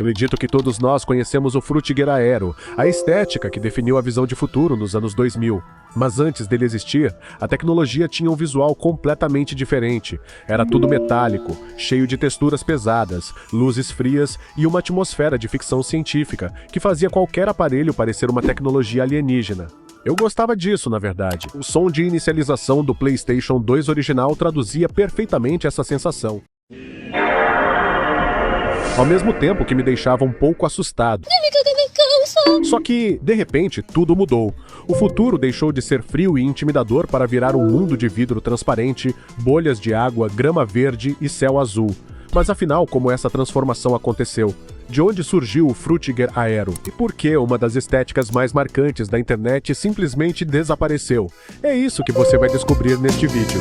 Acredito que todos nós conhecemos o Frutiger Aero, a estética que definiu a visão de futuro nos anos 2000. Mas antes dele existir, a tecnologia tinha um visual completamente diferente. Era tudo metálico, cheio de texturas pesadas, luzes frias e uma atmosfera de ficção científica que fazia qualquer aparelho parecer uma tecnologia alienígena. Eu gostava disso, na verdade. O som de inicialização do PlayStation 2 original traduzia perfeitamente essa sensação. Ao mesmo tempo que me deixava um pouco assustado. Só que, de repente, tudo mudou. O futuro deixou de ser frio e intimidador para virar um mundo de vidro transparente, bolhas de água, grama verde e céu azul. Mas afinal, como essa transformação aconteceu? De onde surgiu o Frutiger Aero? E por que uma das estéticas mais marcantes da internet simplesmente desapareceu? É isso que você vai descobrir neste vídeo.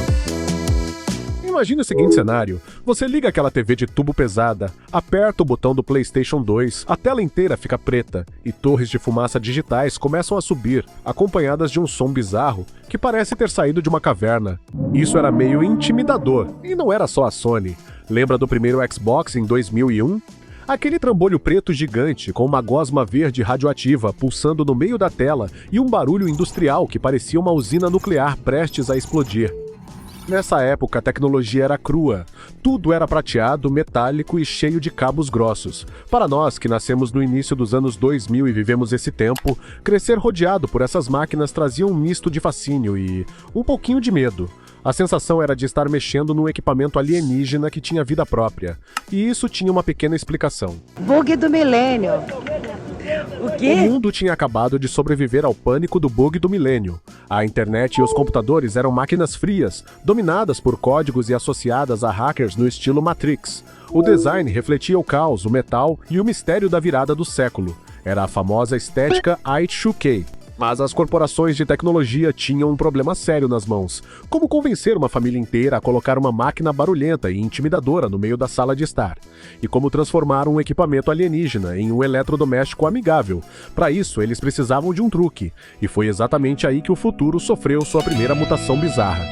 Imagine o seguinte cenário: você liga aquela TV de tubo pesada, aperta o botão do PlayStation 2, a tela inteira fica preta e torres de fumaça digitais começam a subir, acompanhadas de um som bizarro que parece ter saído de uma caverna. Isso era meio intimidador, e não era só a Sony. Lembra do primeiro Xbox em 2001? Aquele trambolho preto gigante com uma gosma verde radioativa pulsando no meio da tela e um barulho industrial que parecia uma usina nuclear prestes a explodir. Nessa época, a tecnologia era crua. Tudo era prateado, metálico e cheio de cabos grossos. Para nós, que nascemos no início dos anos 2000 e vivemos esse tempo, crescer rodeado por essas máquinas trazia um misto de fascínio e um pouquinho de medo. A sensação era de estar mexendo num equipamento alienígena que tinha vida própria. E isso tinha uma pequena explicação. Bug do milênio. O quê? O mundo tinha acabado de sobreviver ao pânico do bug do milênio. A internet e os computadores eram máquinas frias, dominadas por códigos e associadas a hackers no estilo Matrix. O design refletia o caos, o metal e o mistério da virada do século. Era a famosa estética Y2K. Mas as corporações de tecnologia tinham um problema sério nas mãos. Como convencer uma família inteira a colocar uma máquina barulhenta e intimidadora no meio da sala de estar? E como transformar um equipamento alienígena em um eletrodoméstico amigável? Para isso, eles precisavam de um truque. E foi exatamente aí que o futuro sofreu sua primeira mutação bizarra.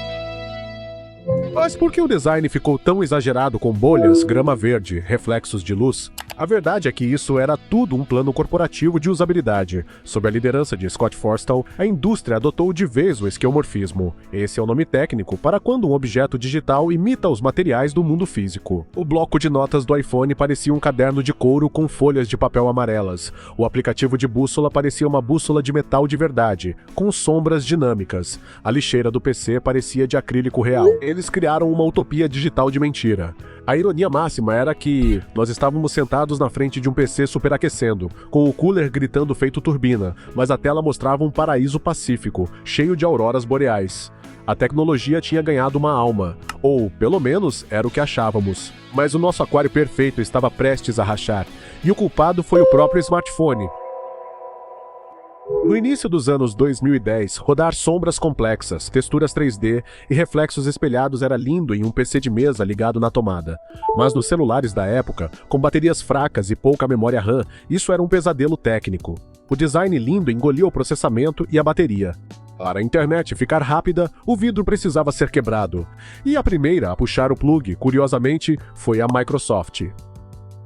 Mas por que o design ficou tão exagerado com bolhas, grama verde, reflexos de luz? A verdade é que isso era tudo um plano corporativo de usabilidade. Sob a liderança de Scott Forstall, a indústria adotou de vez o esquemorfismo. Esse é o nome técnico para quando um objeto digital imita os materiais do mundo físico. O bloco de notas do iPhone parecia um caderno de couro com folhas de papel amarelas. O aplicativo de bússola parecia uma bússola de metal de verdade, com sombras dinâmicas. A lixeira do PC parecia de acrílico real. Eles criaram uma utopia digital de mentira. A ironia máxima era que nós estávamos sentados na frente de um PC superaquecendo, com o cooler gritando feito turbina, mas a tela mostrava um paraíso pacífico, cheio de auroras boreais. A tecnologia tinha ganhado uma alma, ou, pelo menos, era o que achávamos. Mas o nosso aquário perfeito estava prestes a rachar, e o culpado foi o próprio smartphone. No início dos anos 2010, rodar sombras complexas, texturas 3D e reflexos espelhados era lindo em um PC de mesa ligado na tomada. Mas nos celulares da época, com baterias fracas e pouca memória RAM, isso era um pesadelo técnico. O design lindo engolia o processamento e a bateria. Para a internet ficar rápida, o vidro precisava ser quebrado. E a primeira a puxar o plug, curiosamente, foi a Microsoft.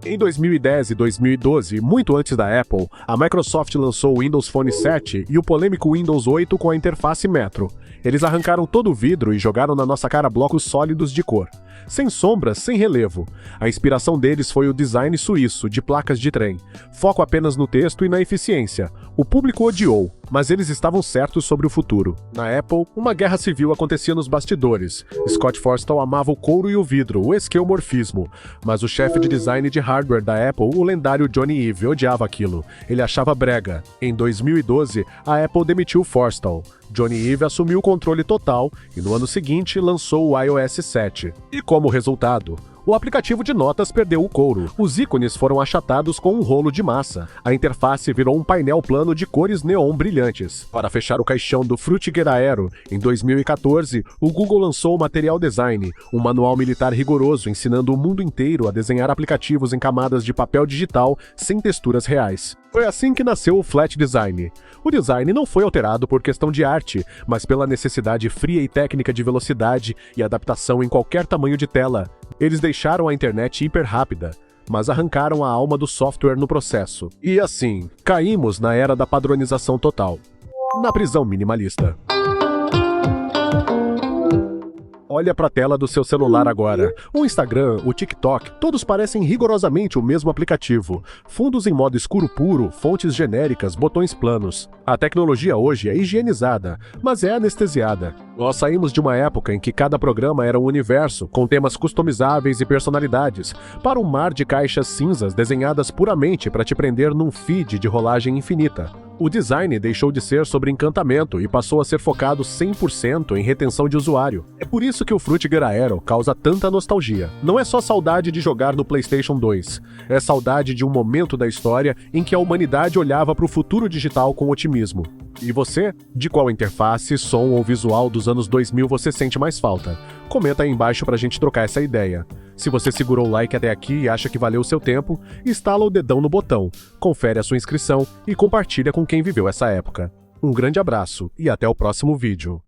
Em 2010 e 2012, muito antes da Apple, a Microsoft lançou o Windows Phone 7 e o polêmico Windows 8 com a interface Metro. Eles arrancaram todo o vidro e jogaram na nossa cara blocos sólidos de cor. Sem sombras, sem relevo. A inspiração deles foi o design suíço, de placas de trem. Foco apenas no texto e na eficiência. O público odiou, mas eles estavam certos sobre o futuro. Na Apple, uma guerra civil acontecia nos bastidores. Scott Forstall amava o couro e o vidro, o esquemorfismo. Mas o chefe de design de hardware da Apple, o lendário Johnny Ive, odiava aquilo. Ele achava brega. Em 2012, a Apple demitiu Forstall. Johnny Ive assumiu o controle total e no ano seguinte lançou o iOS 7. E como resultado, o aplicativo de notas perdeu o couro. Os ícones foram achatados com um rolo de massa. A interface virou um painel plano de cores neon brilhantes. Para fechar o caixão do Frutiger Aero, em 2014, o Google lançou o Material Design, um manual militar rigoroso ensinando o mundo inteiro a desenhar aplicativos em camadas de papel digital sem texturas reais. Foi assim que nasceu o Flat Design. O design não foi alterado por questão de arte, mas pela necessidade fria e técnica de velocidade e adaptação em qualquer tamanho de tela. Eles deixaram a internet hiper rápida, mas arrancaram a alma do software no processo. E assim, caímos na era da padronização total. Na prisão minimalista. Olha para a tela do seu celular agora. O Instagram, o TikTok, todos parecem rigorosamente o mesmo aplicativo. Fundos em modo escuro puro, fontes genéricas, botões planos. A tecnologia hoje é higienizada, mas é anestesiada. Nós saímos de uma época em que cada programa era um universo, com temas customizáveis e personalidades, para um mar de caixas cinzas desenhadas puramente para te prender num feed de rolagem infinita. O design deixou de ser sobre encantamento e passou a ser focado 100% em retenção de usuário. É por isso que o Frutiger Aero causa tanta nostalgia. Não é só saudade de jogar no PlayStation 2, é saudade de um momento da história em que a humanidade olhava para o futuro digital com otimismo. E você? De qual interface, som ou visual dos anos 2000 você sente mais falta? Comenta aí embaixo pra gente trocar essa ideia. Se você segurou o like até aqui e acha que valeu o seu tempo, instala o dedão no botão, confere a sua inscrição e compartilha com quem viveu essa época. Um grande abraço e até o próximo vídeo.